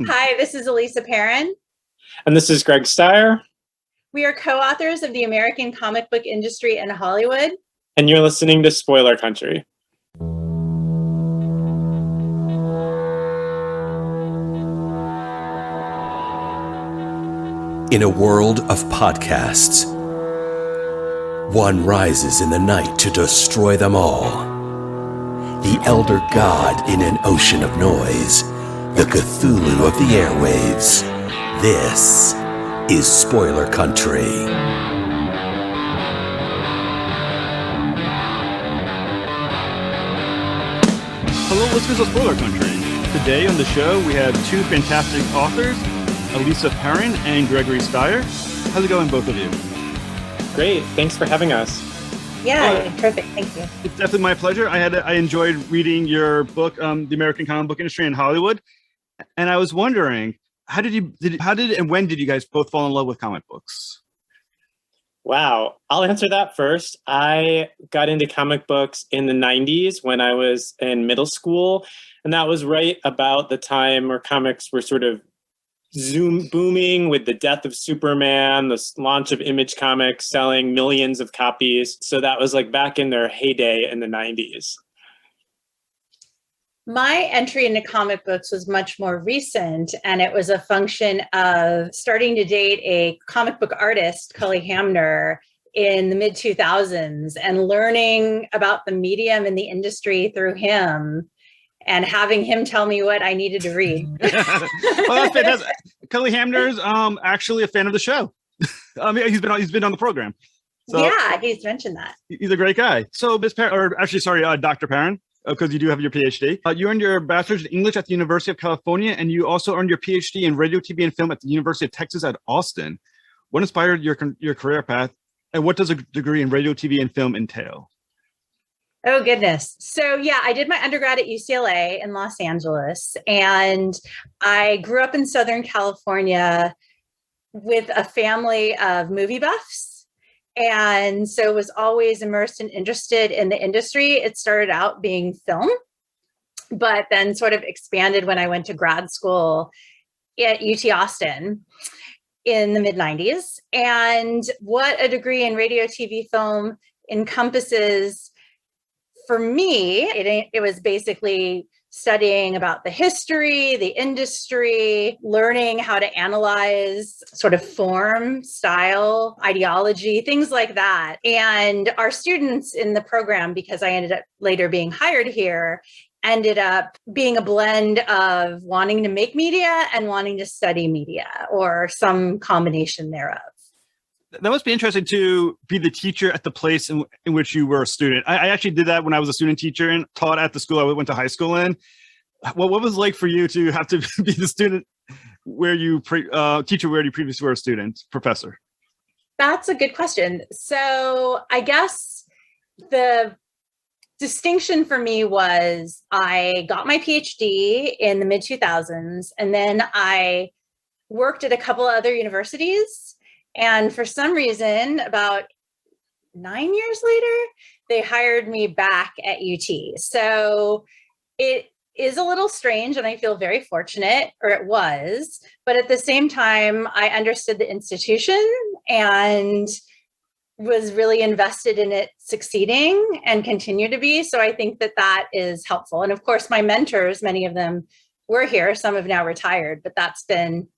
Hi, this is Alisa Perren. And this is Greg Steirer. We are co-authors of The American Comic Book Industry in Hollywood. And you're listening to Spoiler Country. In a world of podcasts, one rises in the night to destroy them all. The elder god in an ocean of noise, the Cthulhu of the airwaves. This is Spoiler Country. Hello, listeners of Spoiler Country. Today on the show, we have two fantastic authors, Alisa Perren and Gregory Steirer. How's it going, both of you? Great. Thanks for having us. Yeah, perfect. Thank you. It's definitely my pleasure. I enjoyed reading your book, The American Comic Book Industry in Hollywood. And I was wondering, how did and when did you guys both fall in love with comic books? Wow. I'll answer that first. I got into comic books in the 90s when I was in middle school. And that was right about the time where comics were sort of booming with the death of Superman, the launch of Image Comics selling millions of copies. So that was like back in their heyday in the 90s. My entry into comic books was much more recent, and it was a function of starting to date a comic book artist, Cully Hamner, in the mid-2000s and learning about the medium and the industry through him and having him tell me what I needed to read. Well, that's fantastic. Cully Hamner's actually a fan of the show. I mean, he's been on the program. So yeah, he's mentioned that. He's a great guy. So, Dr. Perren, because you do have your PhD. You earned your bachelor's in English at the University of California, and you also earned your PhD in radio, TV, and film at the University of Texas at Austin. What inspired your career path, and what does a degree in radio, TV, and film entail? Oh, goodness. So, yeah, I did my undergrad at UCLA in Los Angeles, and I grew up in Southern California with a family of movie buffs. And so was always immersed and interested in the industry. It started out being film, but then sort of expanded when I went to grad school at UT Austin in the mid-90s. And what a degree in radio, TV, film encompasses for me, it was basically studying about the history, the industry, learning how to analyze sort of form, style, ideology, things like that. And our students in the program, because I ended up later being hired here, ended up being a blend of wanting to make media and wanting to study media, or some combination thereof. That must be interesting to be the teacher at the place in which you were a student. I actually did that when I was a student teacher and taught at the school I went to high school in. What was it like for you to have to be the student where you teacher where you previously were a student, professor? That's a good question. So I guess the distinction for me was I got my PhD in the mid-2000s, and then I worked at a couple of other universities. And for some reason, about 9 years later, they hired me back at UT. So it is a little strange, and I feel very fortunate, or it was. But at the same time, I understood the institution and was really invested in it succeeding and continue to be. So I think that is helpful. And of course, my mentors, many of them were here. Some have now retired, but that's been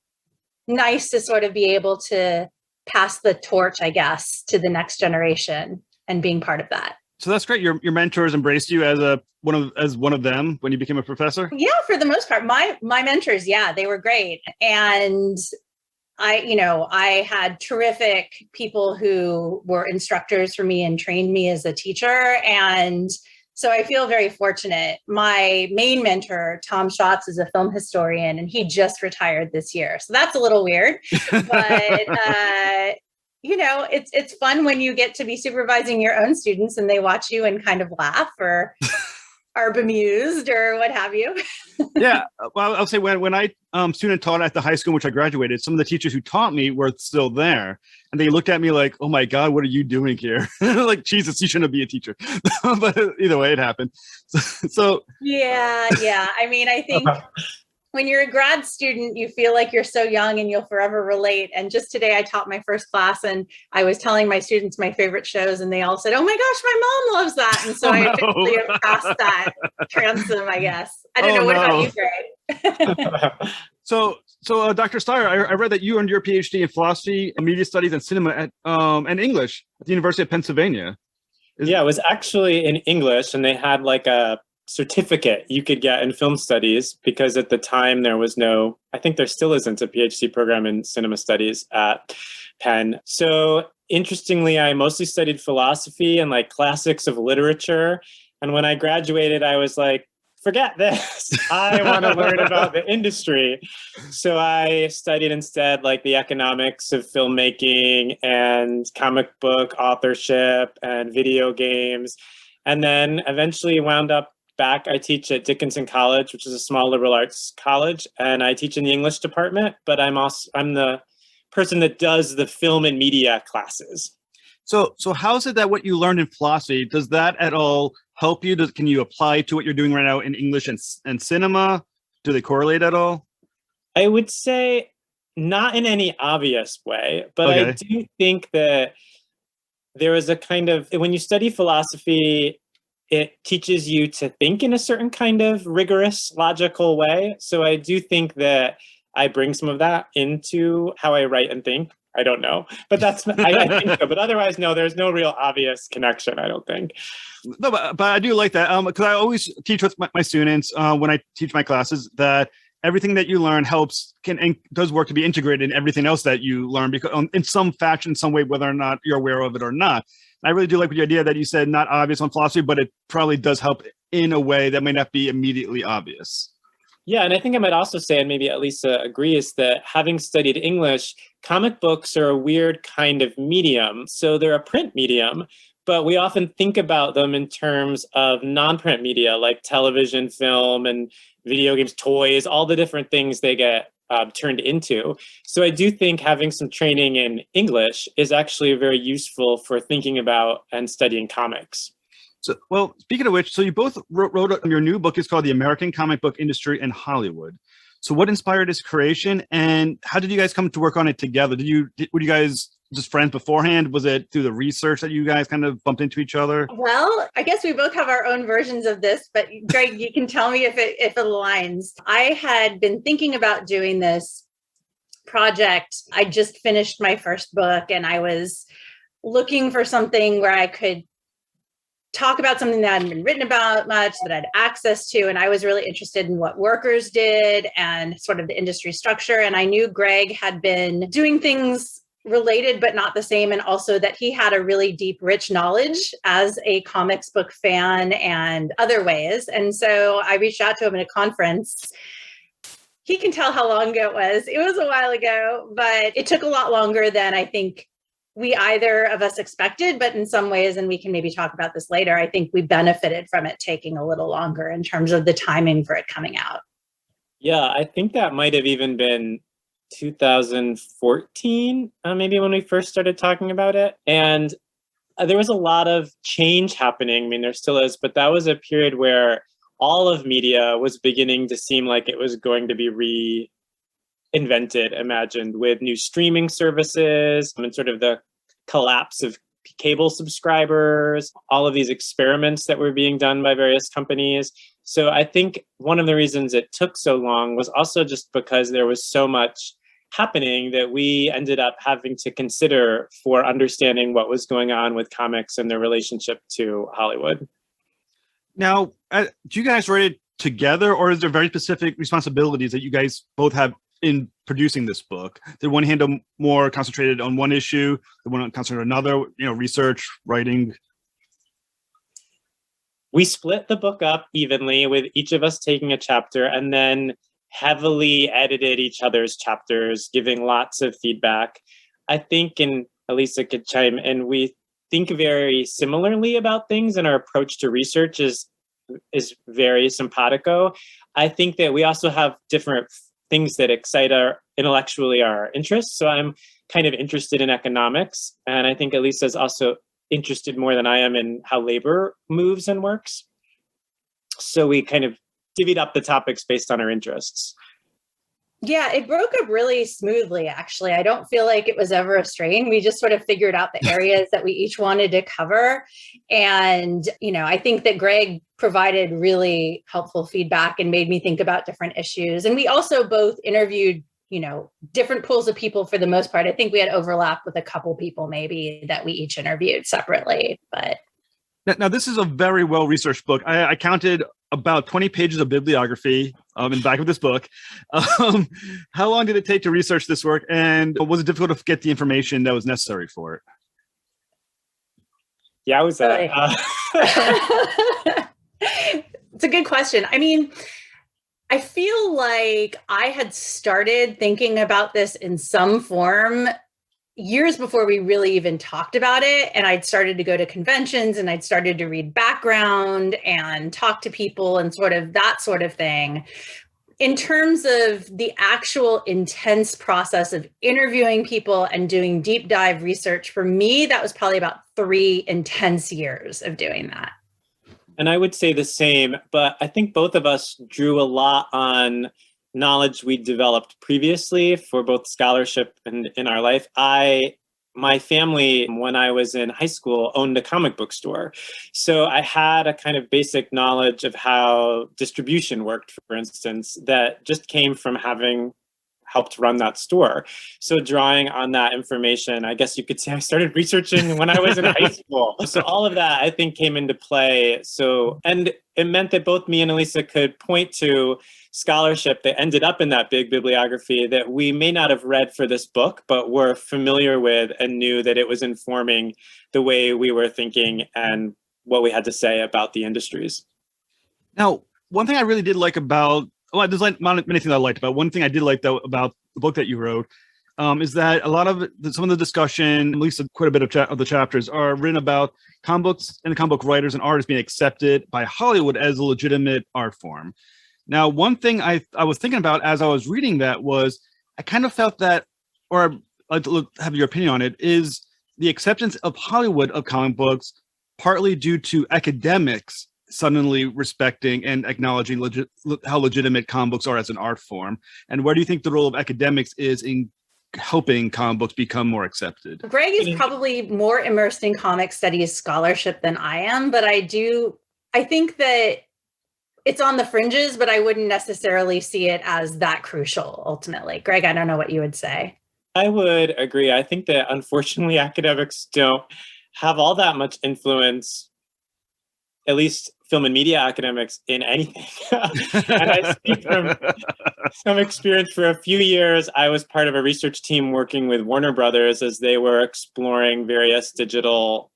nice to sort of be able to pass the torch, I guess, to the next generation and being part of that. So that's great. Your mentors embraced you as one of them when you became a professor? Yeah, for the most part. My mentors, yeah, they were great. And I had terrific people who were instructors for me and trained me as a teacher. And so I feel very fortunate. My main mentor, Tom Schatz, is a film historian, and he just retired this year. So that's a little weird, but it's fun when you get to be supervising your own students and they watch you and kind of laugh or are bemused or what have you. Yeah. Well, I'll say when I student taught at the high school in which I graduated, some of the teachers who taught me were still there. And they looked at me like, oh my God, what are you doing here? Like, Jesus, you shouldn't be a teacher. But either way, it happened. So yeah. I mean, I think when you're a grad student, you feel like you're so young and you'll forever relate. And just today, I taught my first class and I was telling my students my favorite shows, and they all said, "Oh my gosh, my mom loves that." And so I officially have passed that transom, I guess. I don't know. What about you, Greg? So, Dr. Steirer, I read that you earned your PhD in philosophy, media studies, and cinema and English at the University of Pennsylvania. Yeah, it was actually in English, and they had like a certificate you could get in film studies because at the time there was no, I think there still isn't a PhD program in cinema studies at Penn. So interestingly, I mostly studied philosophy and like classics of literature. And when I graduated, I was like, forget this. I want to learn about the industry. So I studied instead like the economics of filmmaking and comic book authorship and video games. And then eventually wound up back. I teach at Dickinson College, which is a small liberal arts college, and I teach in the English department, but I'm the person that does the film and media classes. So how is it that what you learned in philosophy, does that at all help you? Can you apply to what you're doing right now in English and cinema? Do they correlate at all? I would say not in any obvious way, but Okay. I do think that there is a kind of, when you study philosophy, it teaches you to think in a certain kind of rigorous, logical way. So I do think that I bring some of that into how I write and think. I don't know, but that's, I think so. But otherwise, no, there's no real obvious connection, I don't think. No, but I do like that because I always teach with my students when I teach my classes that everything that you learn does work to be integrated in everything else that you learn because in some fashion, some way, whether or not you're aware of it or not. I really do like the idea that you said not obvious on philosophy, but it probably does help in a way that may not be immediately obvious. Yeah, and I think I might also say, and maybe Alisa agrees, that having studied English, comic books are a weird kind of medium. So they're a print medium, but we often think about them in terms of non-print media like television, film, and video games, toys, all the different things they get turned into. So I do think having some training in English is actually very useful for thinking about and studying comics. So, well, speaking of which, so you both wrote your new book is called The American Comic Book Industry in Hollywood. So what inspired this creation and how did you guys come to work on it together? Were you guys just friends beforehand? Was it through the research that you guys kind of bumped into each other? Well, I guess we both have our own versions of this, but Greg, you can tell me if it aligns. I had been thinking about doing this project. I just finished my first book and I was looking for something where I could talk about something that hadn't been written about much, that I had access to. And I was really interested in what workers did and sort of the industry structure. And I knew Greg had been doing things related, but not the same. And also that he had a really deep, rich knowledge as a comics book fan and other ways. And so I reached out to him at a conference. He can tell how long ago it was. It was a while ago, but it took a lot longer than I think we either of us expected, but in some ways, and we can maybe talk about this later, I think we benefited from it taking a little longer in terms of the timing for it coming out. Yeah, I think that might have even been 2014, maybe when we first started talking about it. And there was a lot of change happening. I mean, there still is, but that was a period where all of media was beginning to seem like it was going to be reinvented, imagined, with new streaming services and sort of the collapse of cable subscribers, all of these experiments that were being done by various companies. So I think one of the reasons it took so long was also just because there was so much happening that we ended up having to consider for understanding what was going on with comics and their relationship to Hollywood. Now, do you guys write it together, or is there very specific responsibilities that you guys both have in producing this book? Did one handle more concentrated on one issue, the one concentrated on another, research, writing? We split the book up evenly with each of us taking a chapter and then heavily edited each other's chapters, giving lots of feedback. I think, and Alisa could chime in, we think very similarly about things, and our approach to research is very simpatico. I think that we also have different things that excite our interests. So I'm kind of interested in economics, and I think Alisa is also interested more than I am in how labor moves and works. So we kind of divvied up the topics based on our interests. Yeah, it broke up really smoothly, actually. I don't feel like it was ever a strain. We just sort of figured out the areas that we each wanted to cover. And, I think that Greg provided really helpful feedback and made me think about different issues. And we also both interviewed, different pools of people for the most part. I think we had overlap with a couple people maybe that we each interviewed separately, but. Now, this is a very well-researched book. I counted about 20 pages of bibliography in the back of this book. How long did it take to research this work, and was it difficult to get the information that was necessary for it? Yeah, I was. It's a good question. I mean, I feel like I had started thinking about this in some form years before we really even talked about it. And I'd started to go to conventions and I'd started to read background and talk to people and sort of that sort of thing. In terms of the actual intense process of interviewing people and doing deep dive research, for me, that was probably about 3 intense years of doing that. And I would say the same, but I think both of us drew a lot on knowledge we developed previously for both scholarship and in our life. My family, when I was in high school, owned a comic book store. So I had a kind of basic knowledge of how distribution worked, for instance, that just came from having helped run that store. So drawing on that information, I guess you could say I started researching when I was in high school. So all of that, I think, came into play. And it meant that both me and Alisa could point to scholarship that ended up in that big bibliography that we may not have read for this book, but were familiar with and knew that it was informing the way we were thinking and what we had to say about the industries. Now, one thing I really did like about, well, there's many things I liked about. One thing I did like though about the book that you wrote is that a lot of some of the discussion, at least quite a bit of the chapters, are written about comic books and comic book writers and artists being accepted by Hollywood as a legitimate art form. Now, one thing I was thinking about as I was reading that was I kind of felt that, or I'd like to have your opinion on it, is the acceptance of Hollywood of comic books partly due to academics suddenly respecting and acknowledging how legitimate comic books are as an art form? And where do you think the role of academics is in helping comic books become more accepted? Greg is probably more immersed in comic studies scholarship than I am, but I think that it's on the fringes, but I wouldn't necessarily see it as that crucial ultimately. Greg, I don't know what you would say. I would agree. I think that unfortunately academics don't have all that much influence, at least film and media academics, in anything. And I speak from some experience. For a few years, I was part of a research team working with Warner Brothers as they were exploring various digital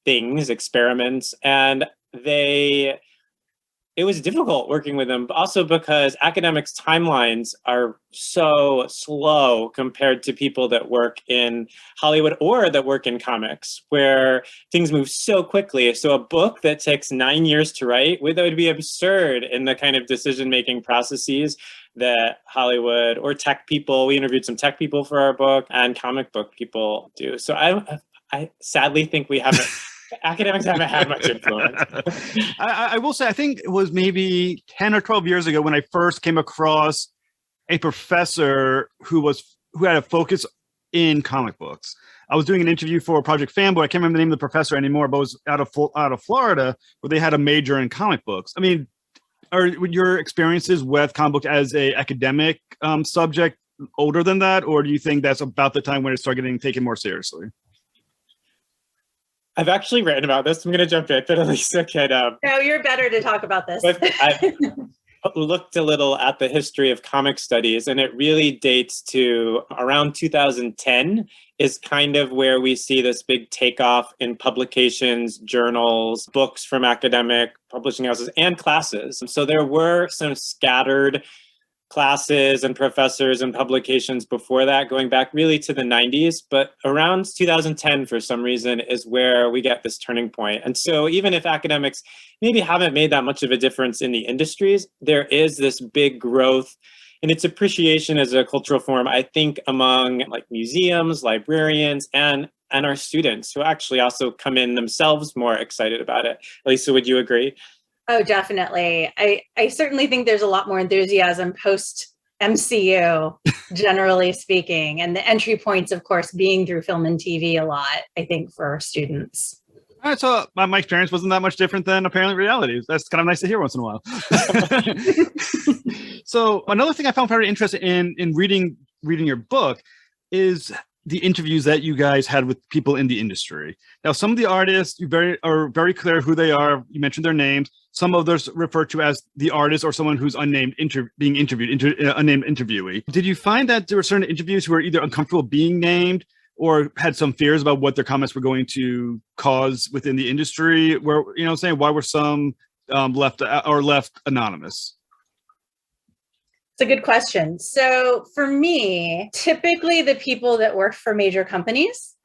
things, experiments, and it was difficult working with them, also because academics' timelines are so slow compared to people that work in Hollywood or that work in comics, where things move so quickly. So a book that takes 9 years to write, that would be absurd in the kind of decision-making processes that Hollywood or tech people, we interviewed some tech people for our book, and comic book people do. So I sadly think academics haven't had much influence. I will say, I think it was maybe 10 or 12 years ago when I first came across a professor who had a focus in comic books. I was doing an interview for Project Fanboy. I can't remember the name of the professor anymore, but it was out of Florida, where they had a major in comic books. I mean, are your experiences with comic books as a academic subject older than that, or do you think that's about the time when it started getting taken more seriously? I've actually written about this. I'm going to jump in, but Alisa can. No, you're better to talk about this. I've looked a little at the history of comic studies, and it really dates to around 2010 is kind of where we see this big takeoff in publications, journals, books from academic publishing houses, and classes. So there were some scattered classes and professors and publications before that, going back really to the 90s. But around 2010, for some reason, is where we get this turning point. And so even if academics maybe haven't made that much of a difference in the industries, there is this big growth in its appreciation as a cultural form, I think, among like museums, librarians, and our students, who actually also come in themselves more excited about it. Alisa, would you agree? Oh, definitely. I certainly think there's a lot more enthusiasm post MCU, generally speaking. And the entry points, of course, being through film and TV a lot, I think, for students. All right, so my experience wasn't that much different than apparently reality. That's kind of nice to hear once in a while. So another thing I found very interesting in reading your book is the interviews that you guys had with people in the industry. Now, some of the artists are very clear who they are. You mentioned their names. Some of those referred to as the artist or someone who's unnamed being interviewed, unnamed interviewee. Did you find that there were certain interviews who were either uncomfortable being named or had some fears about what their comments were going to cause within the industry? Where, why were some left anonymous? It's a good question. So for me, typically the people that work for major companies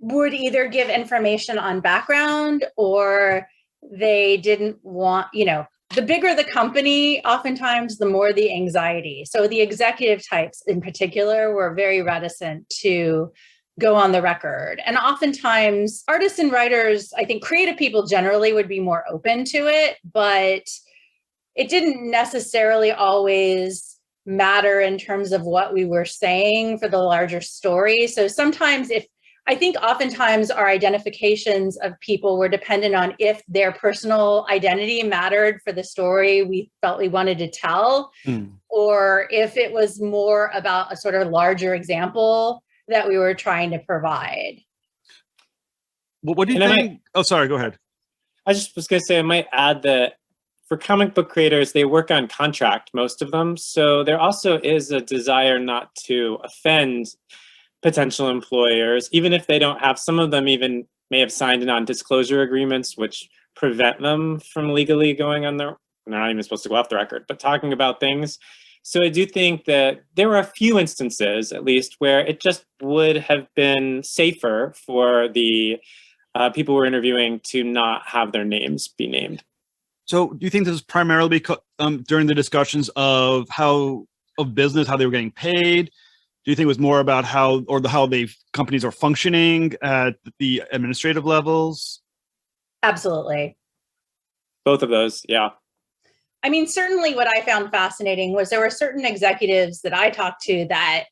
would either give information on background or they didn't want, the bigger the company, oftentimes the more the anxiety. So the executive types in particular were very reticent to go on the record. And oftentimes artists and writers, I think creative people generally would be more open to it, but it didn't necessarily always matter in terms of what we were saying for the larger story. So sometimes I think oftentimes our identifications of people were dependent on if their personal identity mattered for the story we felt we wanted to tell, or if it was more about a sort of larger example that we were trying to provide. Well, what do you think? Oh, sorry, go ahead. I just was going to say, I might add that for comic book creators, they work on contract, most of them. So there also is a desire not to offend potential employers, even if they don't have. Some of them even may have signed non-disclosure agreements, which prevent them from legally going on they're not even supposed to go off the record, but talking about things. So I do think that there were a few instances, at least, where it just would have been safer for the people we're interviewing to not have their names be named. So do you think this is primarily because during the discussions of business, how they were getting paid? Do you think it was more about how companies are functioning at the administrative levels? Absolutely. Both of those, yeah. I mean, certainly what I found fascinating was there were certain executives that I talked to that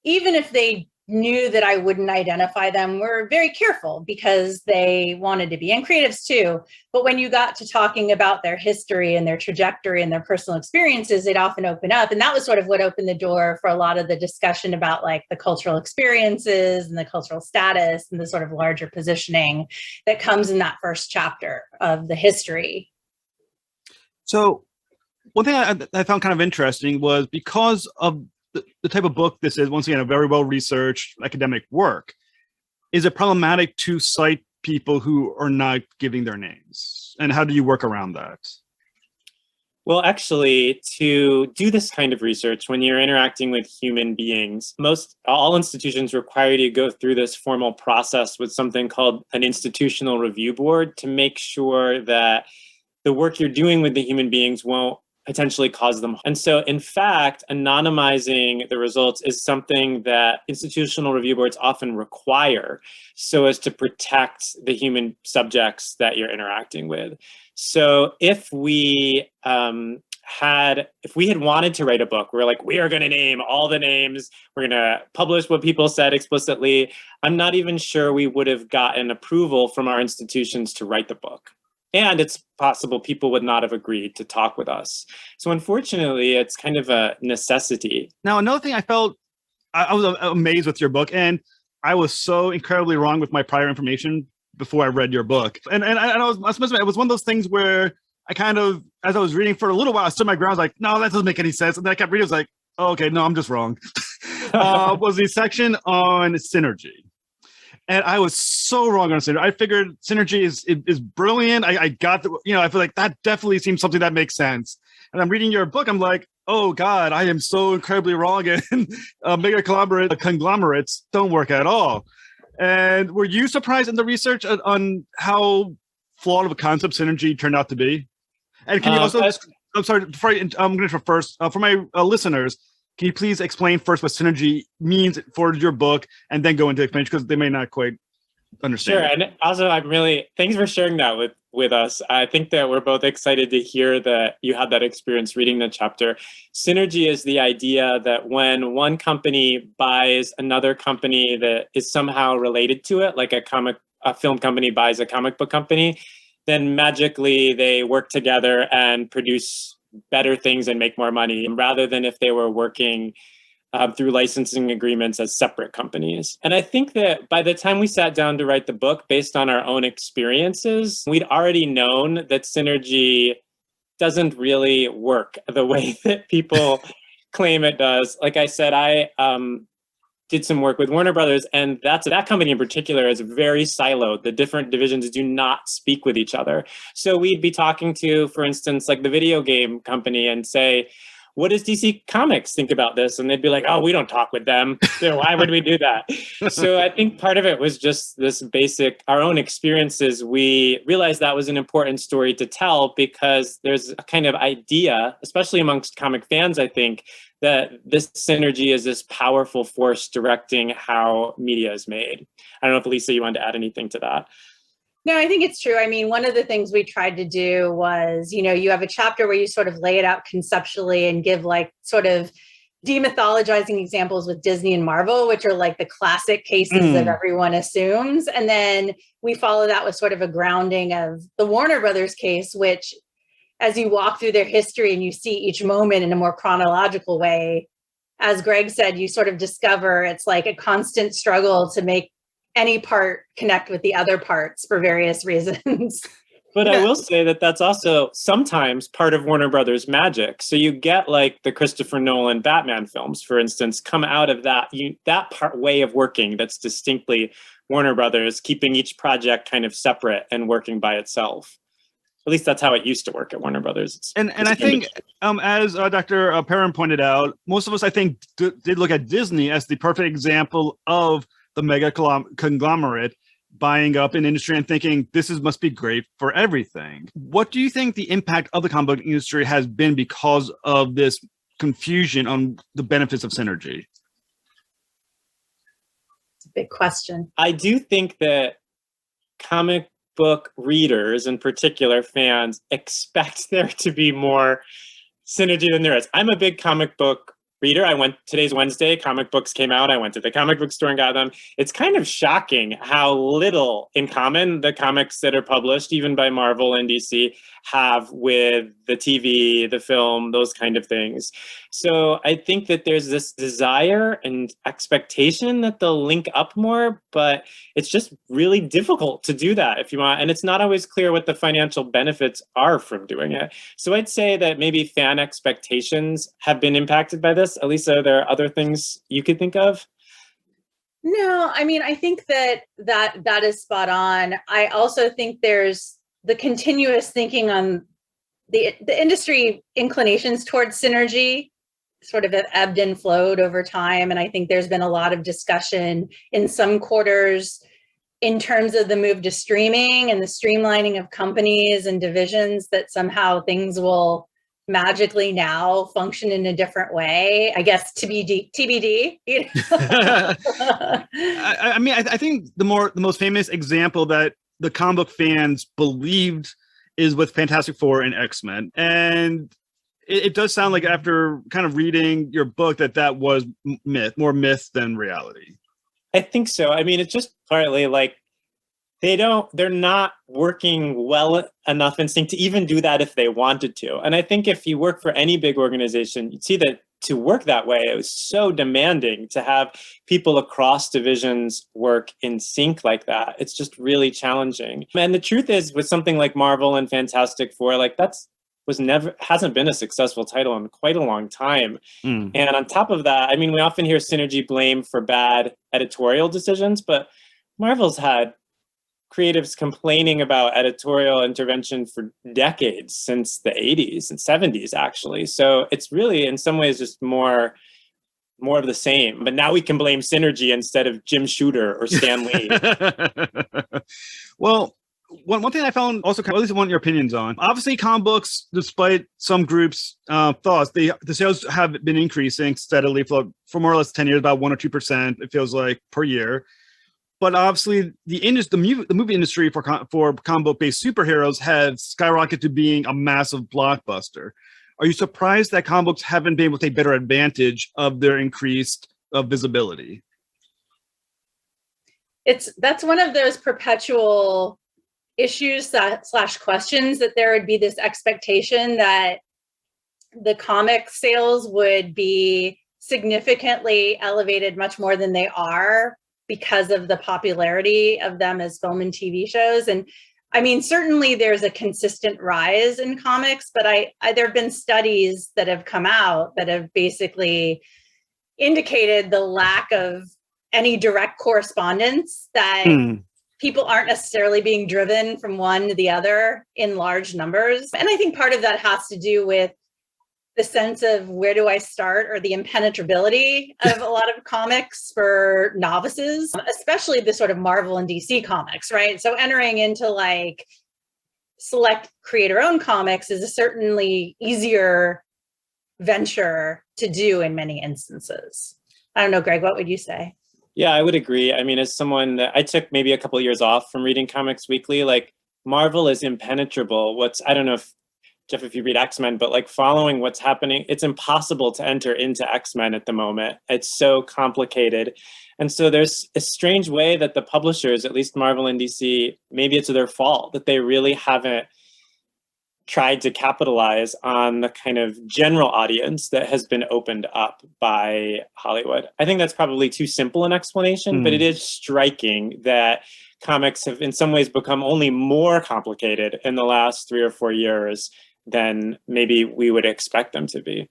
even if they knew that I wouldn't identify them, were very careful because they wanted to be, and creatives too. But when you got to talking about their history and their trajectory and their personal experiences, they'd often open up. And that was sort of what opened the door for a lot of the discussion about like the cultural experiences and the cultural status and the sort of larger positioning that comes in that first chapter of the history. So one thing I found kind of interesting was because of the type of book this is, once again, a very well-researched academic work, is it problematic to cite people who are not giving their names? And how do you work around that? Well, actually, to do this kind of research, when you're interacting with human beings, all institutions require you to go through this formal process with something called an institutional review board to make sure that the work you're doing with the human beings won't potentially cause them. And so, in fact, anonymizing the results is something that institutional review boards often require so as to protect the human subjects that you're interacting with. So if we had wanted to write a book, we're like, we are going to name all the names, we're going to publish what people said explicitly, I'm not even sure we would have gotten approval from our institutions to write the book. And it's possible people would not have agreed to talk with us. So unfortunately, it's kind of a necessity. Now, another thing I felt, I was amazed with your book, and I was so incredibly wrong with my prior information before I read your book. And I was it was one of those things where I kind of, as I was reading for a little while, I stood my ground, I was like, no, that doesn't make any sense. And then I kept reading, I was like, oh, okay, no, I'm just wrong. Was the section on synergy. And I was so wrong on synergy. I figured synergy is brilliant. I got the, I feel like that definitely seems something that makes sense. And I'm reading your book. I'm like, oh God, I am so incredibly wrong. And mega conglomerates don't work at all. And were you surprised in the research on how flawed of a concept synergy turned out to be? And can you also, I'm sorry, I'm going to first, for my listeners, can you please explain first what synergy means for your book and then go into explanation, because they may not quite understand. Sure. And also, thanks for sharing that with us. I think that we're both excited to hear that you had that experience reading the chapter. Synergy is the idea that when one company buys another company that is somehow related to it, like a film company buys a comic book company, then magically they work together and produce better things and make more money, rather than if they were working through licensing agreements as separate companies. And I think that by the time we sat down to write the book, based on our own experiences, we'd already known that synergy doesn't really work the way that people claim it does. Like I said, I did some work with Warner Brothers, and that company in particular is very siloed. The different divisions do not speak with each other. So we'd be talking to, for instance, like the video game company and say, what does DC Comics think about this? And they'd be like, oh, we don't talk with them. So why would we do that? So I think part of it was just this basic, our own experiences. We realized that was an important story to tell because there's a kind of idea, especially amongst comic fans, I think, that this synergy is this powerful force directing how media is made. I don't know if Alisa, you wanted to add anything to that. No, I think it's true. I mean, one of the things we tried to do was, you have a chapter where you sort of lay it out conceptually and give like sort of demythologizing examples with Disney and Marvel, which are like the classic cases that everyone assumes. And then we follow that with sort of a grounding of the Warner Brothers case, which as you walk through their history and you see each moment in a more chronological way, as Greg said, you sort of discover it's like a constant struggle to make any part connect with the other parts for various reasons. But I will say that that's also sometimes part of Warner Brothers' magic. So you get like the Christopher Nolan Batman films, for instance, come out of that way of working that's distinctly Warner Brothers, keeping each project kind of separate and working by itself. At least that's how it used to work at Warner Brothers. And I think, as Dr. Perren pointed out, most of us, I think, did look at Disney as the perfect example of the mega conglomerate buying up an industry and thinking this must be great for everything. What do you think the impact of the comic book industry has been because of this confusion on the benefits of synergy? It's a big question. I do think that comic book readers, in particular fans, expect there to be more synergy than there is. I'm a big comic book reader. Today's Wednesday, comic books came out. I went to the comic book store and got them. It's kind of shocking how little in common the comics that are published, even by Marvel and DC, have with the TV, the film, those kind of things. So I think that there's this desire and expectation that they'll link up more, but it's just really difficult to do that if you want. And it's not always clear what the financial benefits are from doing it. So I'd say that maybe fan expectations have been impacted by this. Alisa, are there other things you could think of? No, I mean, I think that is spot on. I also think there's the continuous thinking on the industry inclinations towards synergy sort of have ebbed and flowed over time. And I think there's been a lot of discussion in some quarters in terms of the move to streaming and the streamlining of companies and divisions, that somehow things will magically now function in a different way. I guess TBD. You know? I think the most famous example that the comic book fans believed is with Fantastic Four and X-Men. And it does sound like after kind of reading your book that was more myth than reality. I think so. I mean, it's just partly like they're not working well enough in sync to even do that if they wanted to. And I think if you work for any big organization, you'd see that to work that way, it was so demanding to have people across divisions work in sync like that. It's just really challenging. And the truth is, with something like Marvel and Fantastic Four, like hasn't been a successful title in quite a long time. And on top of that, I mean, we often hear synergy blame for bad editorial decisions, but Marvel's had creatives complaining about editorial intervention for decades, since the 80s and 70s, actually. So it's really, in some ways, just more of the same. But now we can blame synergy instead of Jim Shooter or Stan Lee. Well, one thing I found also, at least I want your opinions on. Obviously, comic books, despite some groups' thoughts, the sales have been increasing steadily for more or less 10 years, about 1 or 2%, it feels like, per year. But obviously, the movie industry for comic book based superheroes has skyrocketed to being a massive blockbuster. Are you surprised that comic books haven't been able to take better advantage of their increased visibility? That's one of those perpetual issues slash questions, that there would be this expectation that the comic sales would be significantly elevated much more than they are because of the popularity of them as film and TV shows. And I mean, certainly there's a consistent rise in comics, but there have been studies that have come out that have basically indicated the lack of any direct correspondence, that people aren't necessarily being driven from one to the other in large numbers. And I think part of that has to do with the sense of where do I start, or the impenetrability of a lot of comics for novices, especially the sort of Marvel and DC comics, right? So entering into like select creator-owned comics is a certainly easier venture to do in many instances. I don't know, Greg, what would you say? Yeah, I would agree. I mean, as someone that I took maybe a couple of years off from reading comics weekly, like Marvel is impenetrable. I don't know if Jeff, if you read X-Men, but like following what's happening, it's impossible to enter into X-Men at the moment. It's so complicated. And so there's a strange way that the publishers, at least Marvel and DC, maybe it's their fault that they really haven't tried to capitalize on the kind of general audience that has been opened up by Hollywood. I think that's probably too simple an explanation, but it is striking that comics have in some ways become only more complicated in the last 3 or 4 years than maybe we would expect them to be.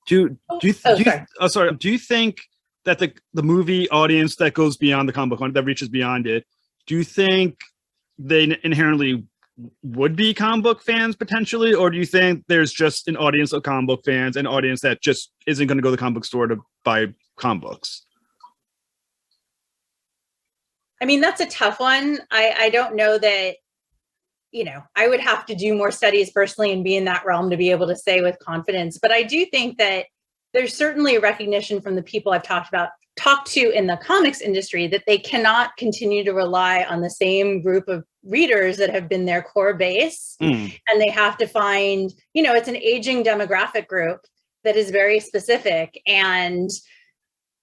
Do you think that the movie audience that goes beyond the comic book, that reaches beyond it, do you think they inherently would be comic book fans potentially, or do you think there's just an audience of comic book fans, an audience that just isn't going to go to the comic book store to buy comic books? I mean, that's a tough one. I don't know that, I would have to do more studies personally and be in that realm to be able to say with confidence. But I do think that there's certainly a recognition from the people I've talked to in the comics industry that they cannot continue to rely on the same group of readers that have been their core base. And they have to find, it's an aging demographic group that is very specific, and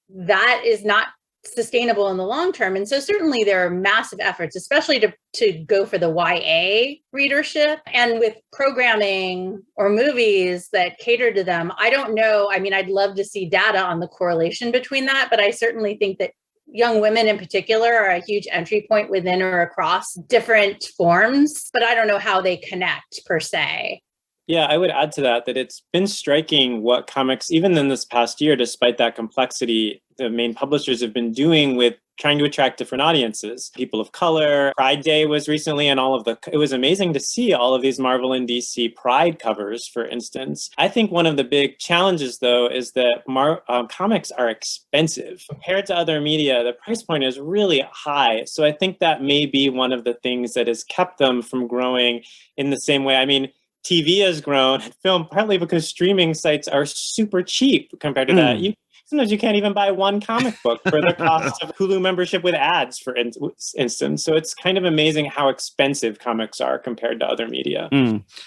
that is not sustainable in the long term. And so certainly there are massive efforts, especially to go for the YA readership, and with programming or movies that cater to them. I don't know. I mean, I'd love to see data on the correlation between that, but I certainly think that young women in particular are a huge entry point within or across different forms, but I don't know how they connect per se. Yeah, I would add to that it's been striking what comics, even in this past year, despite that complexity, the main publishers have been doing with trying to attract different audiences. People of color, Pride Day was recently, and it was amazing to see all of these Marvel and DC Pride covers, for instance. I think one of the big challenges, though, is that comics are expensive. Compared to other media, the price point is really high. So I think that may be one of the things that has kept them from growing in the same way. I mean, TV has grown, film, partly because streaming sites are super cheap compared to that. Sometimes you can't even buy one comic book for the cost of Hulu membership with ads, for instance. So it's kind of amazing how expensive comics are compared to other media.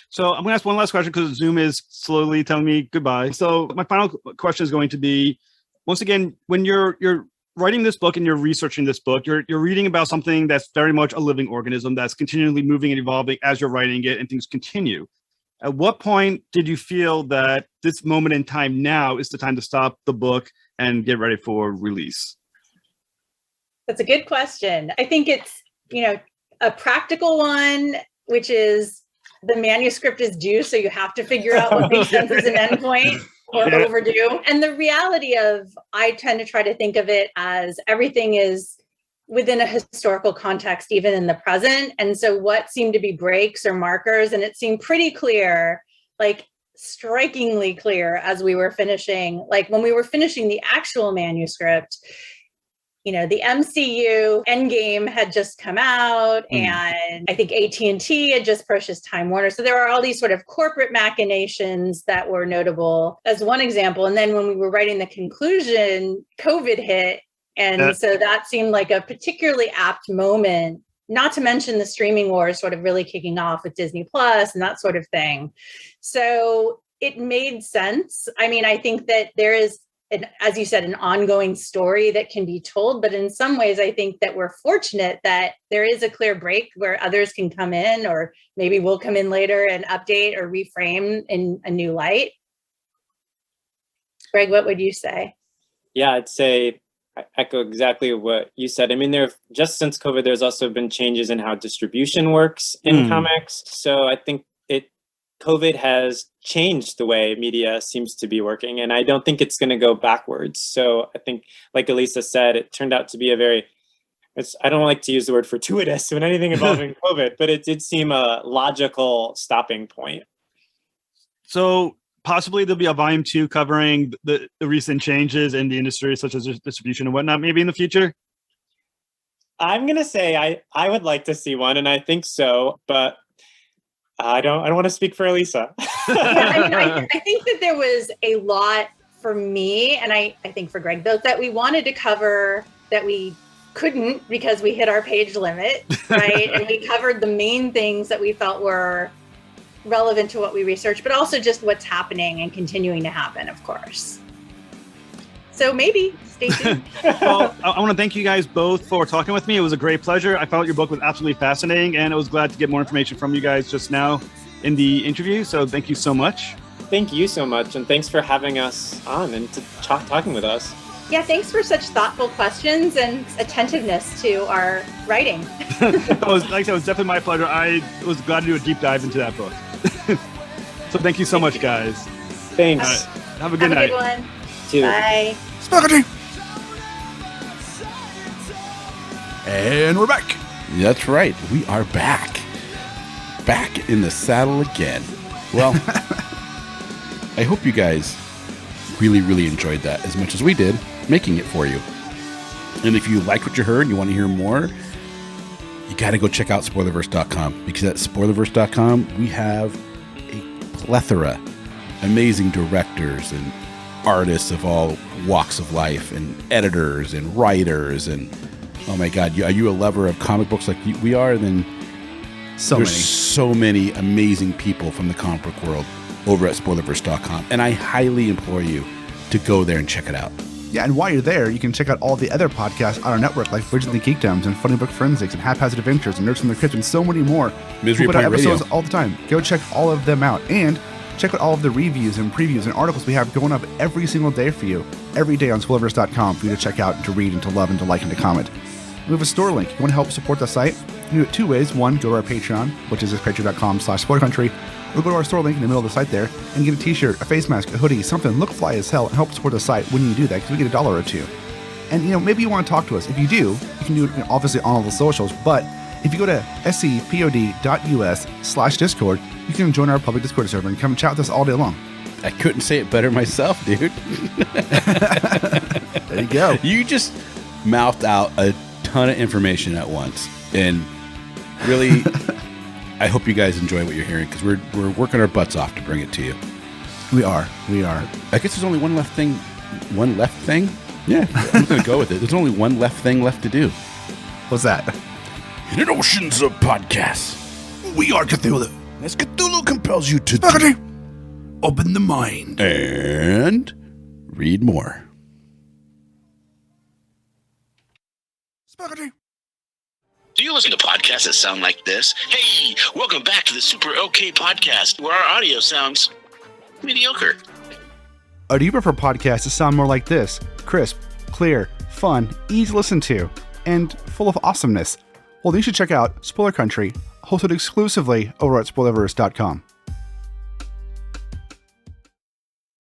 So I'm going to ask one last question because Zoom is slowly telling me goodbye. So my final question is going to be, once again, when you're writing this book and you're researching this book, you're reading about something that's very much a living organism that's continually moving and evolving as you're writing it, and things continue. At what point did you feel that this moment in time now is the time to stop the book and get ready for release? That's a good question. I think it's, a practical one, which is the manuscript is due, so you have to figure out what makes sense as an endpoint or overdue. And the reality of, I tend to try to think of it as everything is within a historical context, even in the present. And so what seemed to be breaks or markers, and it seemed pretty clear, like strikingly clear as we were finishing, like when we were finishing the actual manuscript, the MCU Endgame had just come out, and I think AT&T had just purchased Time Warner. So there were all these sort of corporate machinations that were notable as one example. And then when we were writing the conclusion, COVID hit. And so that seemed like a particularly apt moment, not to mention the streaming wars sort of really kicking off with Disney Plus and that sort of thing. So it made sense. I mean, I think that there is, as you said, an ongoing story that can be told. But in some ways, I think that we're fortunate that there is a clear break where others can come in, or maybe we'll come in later and update or reframe in a new light. Greg, what would you say? Yeah, I'd say I echo exactly what you said. I mean, just since COVID, there's also been changes in how distribution works in comics. So I think COVID has changed the way media seems to be working, and I don't think it's going to go backwards. So I think, like Alisa said, it turned out to be I don't like to use the word fortuitous when anything involving COVID, but it did seem a logical stopping point. So possibly there'll be a volume 2 covering the recent changes in the industry, such as distribution and whatnot, maybe in the future? I'm going to say I would like to see one, and I think so, but I don't want to speak for Alisa. I think that there was a lot for me, and I think for Greg, though, that we wanted to cover that we couldn't because we hit our page limit, right? And we covered the main things that we felt were relevant to what we researched, but also just what's happening and continuing to happen, of course. So maybe stay tuned. Well, I want to thank you guys both for talking with me. It was a great pleasure. I felt your book was absolutely fascinating, and I was glad to get more information from you guys just now in the interview. So thank you so much. Thank you so much, and thanks for having us on and talking with us. Yeah, thanks for such thoughtful questions and attentiveness to our writing. It was definitely my pleasure. I was glad to do a deep dive into that book. So thank you so much, guys. Thanks. Have a good night. Have a good one. Too. Bye. Spaghetti! And we're back. That's right. We are back. Back in the saddle again. Well, I hope you guys really, really enjoyed that as much as we did making it for you. And if you like what you heard and you want to hear more, you got to go check out spoilerverse.com, because at spoilerverse.com, we have a plethora amazing directors and artists of all walks of life, and editors and writers, and oh my God, are you a lover of comic books like we are? Then there's so many amazing people from the comic book world over at spoilerverse.com, and I highly implore you to go there and check it out. Yeah, and while you're there, you can check out all the other podcasts on our network, like Bridget and the Geekdoms, and Funny Book Forensics, and Haphazard Adventures, and Nerds from the Crypt, and so many more. Misery We put out Point episodes Radio. all the time. Go check all of them out, and check out all of the reviews and previews and articles we have going up every single day for you, every day on spoilerverse.com for you to check out and to read and to love and to like and to comment. We have a store link. You want to help support the site? You can do it two ways. One, go to our Patreon, which is patreon.com/spoilercountry, or go to our store link in the middle of the site there and get a t-shirt, a face mask, a hoodie, something, look fly as hell, and help support the site when you do that, because we get $1 or $2. And, maybe you want to talk to us. If you do, you can do it obviously on all the socials, but if you go to scpod.us/Discord, you can join our public Discord server and come chat with us all day long. I couldn't say it better myself, dude. There you go. You just mouthed out a ton of information at once, and really, I hope you guys enjoy what you're hearing, because we're working our butts off to bring it to you. We are. I guess there's only one left thing. Yeah, I'm gonna go with it. There's only one left thing left to do. What's that? In an oceans of podcasts, We are Cthulhu. as Cthulhu compels you to Spaghetti. Open the mind. and read more. Spaghetti. Do you listen to podcasts that sound like this? Hey, welcome back to the Super OK Podcast, where our audio sounds mediocre. Or do you prefer podcasts that sound more like this? Crisp, clear, fun, easy to listen to, and full of awesomeness? Well, then you should check out Spoiler Country, hosted exclusively over at spoilerverse.com.